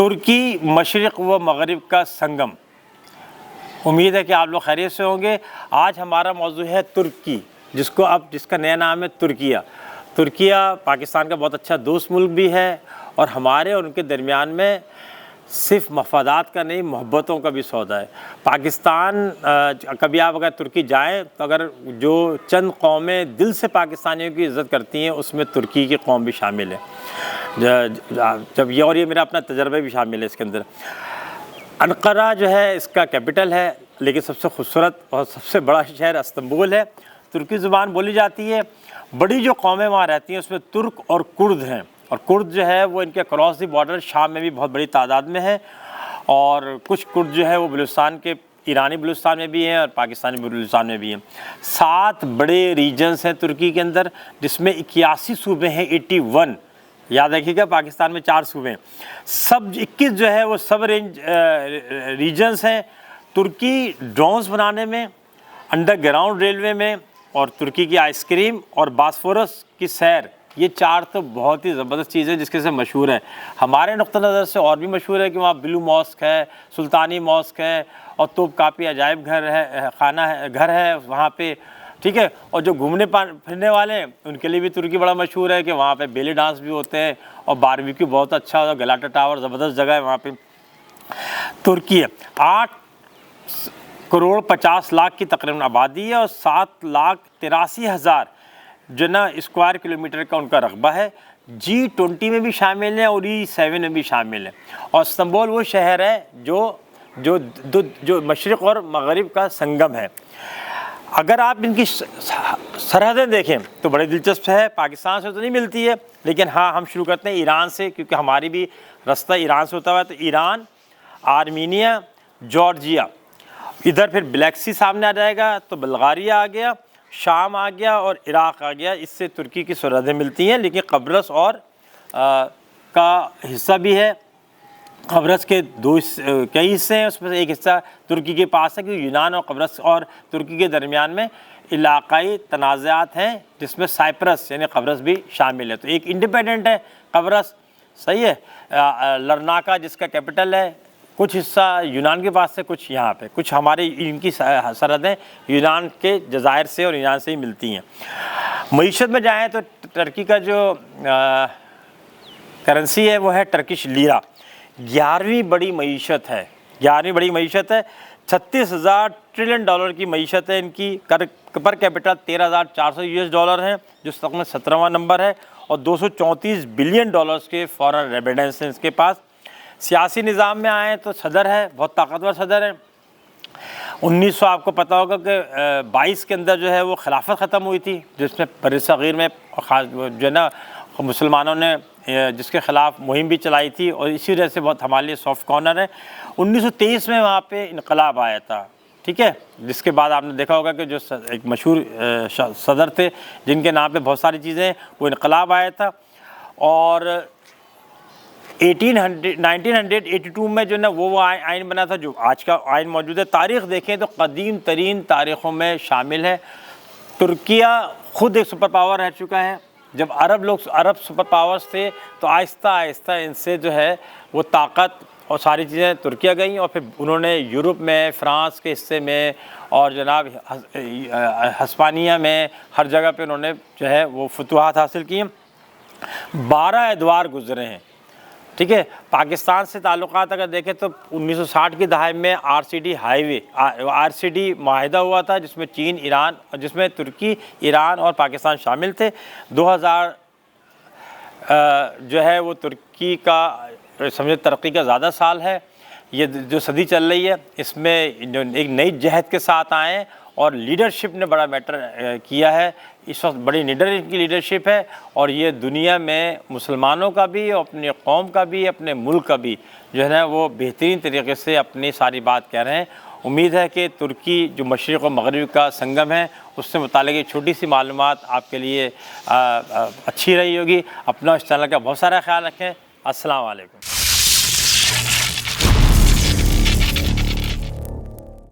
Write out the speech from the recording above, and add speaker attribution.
Speaker 1: ترکی مشرق و مغرب کا سنگم۔ امید ہے کہ آپ لوگ خیریت سے ہوں گے۔ آج ہمارا موضوع ہے ترکی، جس کا نیا نام ہے ترکیہ۔ ترکیہ پاکستان کا بہت اچھا دوست ملک بھی ہے، اور ہمارے اور ان کے درمیان میں صرف مفادات کا نہیں، محبتوں کا بھی سودا ہے۔ پاکستان کبھی آپ اگر ترکی جائیں تو اگر جو چند قومیں دل سے پاکستانیوں کی عزت کرتی ہیں اس میں ترکی کی قوم بھی شامل ہے، جب یہ میرا اپنا تجربہ بھی شامل ہے اس کے اندر۔ انقرہ جو ہے اس کا کیپٹل ہے، لیکن سب سے خوبصورت اور سب سے بڑا شہر استنبول ہے۔ ترکی زبان بولی جاتی ہے۔ بڑی جو قومیں وہاں رہتی ہیں اس میں ترک اور کرد ہیں، اور کرد جو ہے وہ ان کے اکراس دی بارڈر شام میں بھی بہت بڑی تعداد میں ہے، اور کچھ کرد جو ہے وہ بلوچستان کے ایرانی بلوچستان میں بھی ہیں اور پاکستانی بلوچستان میں بھی ہیں۔ 7 بڑے ریجنز ہیں ترکی کے اندر، جس میں 81 صوبے ہیں، 81۔ یاد رکھیے گا پاکستان میں 4 صوبے ہیں، سب 21 جو ہے وہ سب ریجنز ہیں۔ ترکی ڈرونز بنانے میں، انڈر گراؤنڈ ریلوے میں، اور ترکی کی آئس کریم اور باسفورس کی سیر، یہ 4 تو بہت ہی زبردست چیزیں جس کے سے مشہور ہے۔ ہمارے نقطہ نظر سے اور بھی مشہور ہے کہ وہاں بلو ماسک ہے، سلطانی ماسک ہے، اور توپ کاپی عجائب گھر ہے، گھر ہے وہاں پہ، ٹھیک ہے۔ اور جو گھومنے پھرنے والے ہیں ان کے لیے بھی ترکی بڑا مشہور ہے کہ وہاں پہ بیلی ڈانس بھی ہوتے ہیں، اور باربیکیو بہت اچھا ہوتا ہے۔ گلاٹا ٹاور زبردست جگہ ہے وہاں پہ۔ ترکی ہے 8 کروڑ 50 لاکھ کی تقریباً آبادی ہے، اور 7,83,000 جو نا اسکوائر کلومیٹر کا ان کا رقبہ ہے۔ G20 میں بھی شامل ہے اور E7 میں بھی شامل ہے۔ اور استنبول وہ شہر ہے جو مشرق اور مغرب کا سنگم ہے۔ اگر آپ ان کی سرحدیں دیکھیں تو بڑے دلچسپ ہے، پاکستان سے تو نہیں ملتی ہے، لیکن ہاں ہم شروع کرتے ہیں ایران سے، کیونکہ ہماری بھی راستہ ایران سے ہوتا ہوا ہے۔ تو ایران، آرمینیا، جارجیا، ادھر پھر بلیک سی سامنے آ جائے گا، تو بلغاریہ آ گیا، شام آ گیا، اور عراق آ گیا۔ اس سے ترکی کی سرحدیں ملتی ہیں، لیکن قبرص اور کا حصہ بھی ہے۔ قبرص کے کئی حصے ہیں، اس میں سے ایک حصہ ترکی کے پاس ہے، کیونکہ یونان اور قبرص اور ترکی کے درمیان میں علاقائی تنازعات ہیں، جس میں سائپرس یعنی قبرص بھی شامل ہے۔ تو ایک انڈیپینڈنٹ ہے قبرص، صحیح ہے۔ لرناکا جس کا کیپٹل ہے، کچھ حصہ یونان کے پاس سے، کچھ یہاں پہ، کچھ ہماری ان کی سرحدیں یونان کے جزائر سے اور یونان سے ہی ملتی ہیں۔ معیشت میں جائیں تو ترکی کا جو کرنسی ہے وہ ہے ٹرکش لیرا۔ 11ویں بڑی معیشت ہے، 11ویں بڑی معیشت ہے۔ 36,000 ٹریلین ڈالر کی معیشت ہے ان کی۔ پر کیپٹل $13,400 ہیں، جو اس وقت میں 17واں نمبر ہے، اور $234 بلین کے فارن ریمیڈنس ہیں اس کے پاس۔ سیاسی نظام میں آئیں تو صدر ہے، بہت طاقتور صدر ہے۔ 1900 آپ کو پتہ ہوگا کہ 22 کے اندر جو ہے وہ خلافت ختم ہوئی تھی، جس میں بر صغیر میں جو ہے نا مسلمانوں نے جس کے خلاف مہم بھی چلائی تھی، اور اسی وجہ سے بہت ہمارے لیے سافٹ کارنر ہے۔ 1923 میں وہاں پہ انقلاب آیا تھا، ٹھیک ہے، جس کے بعد آپ نے دیکھا ہوگا کہ جو ایک مشہور صدر تھے جن کے نام پہ بہت ساری چیزیں ہیں، وہ انقلاب آیا تھا۔ اور 1982 میں جو ہے نا وہ آئین بنا تھا جو آج کا آئین موجود ہے۔ تاریخ دیکھیں تو قدیم ترین تاریخوں میں شامل ہے۔ ترکیہ خود ایک سپر پاور رہ چکا ہے۔ جب عرب سپر پاورز تھے تو آہستہ آہستہ ان سے جو ہے وہ طاقت اور ساری چیزیں ترکیہ گئیں، اور پھر انہوں نے یورپ میں، فرانس کے حصے میں، اور جناب ہسپانیہ میں، ہر جگہ پہ انہوں نے جو ہے وہ فتوحات حاصل کی۔ 12 ادوار گزرے ہیں، ٹھیک ہے۔ پاکستان سے تعلقات اگر دیکھیں تو 1960 کی دہائی میں RCD معاہدہ ہوا تھا، جس میں چین، ایران، جس میں ترکی، ایران اور پاکستان شامل تھے۔ 2000 جو ہے وہ ترکی کا سمجھے ترقی کا زیادہ سال ہے۔ یہ جو صدی چل رہی ہے اس میں ایک نئی جہد کے ساتھ آئے، اور لیڈرشپ نے بڑا میٹر کیا ہے۔ اس وقت بڑی نیڈر ان کی لیڈرشپ ہے، اور یہ دنیا میں مسلمانوں کا بھی، اپنی قوم کا بھی، اپنے ملک کا بھی جو ہے نا وہ بہترین طریقے سے اپنی ساری بات کہہ رہے ہیں۔ امید ہے کہ ترکی جو مشرق و مغرب کا سنگم ہے اس سے متعلق ایک چھوٹی سی معلومات آپ کے لیے اچھی رہی ہوگی۔ اپنا اس چینل کا بہت سارا خیال رکھیں۔ السلام علیکم۔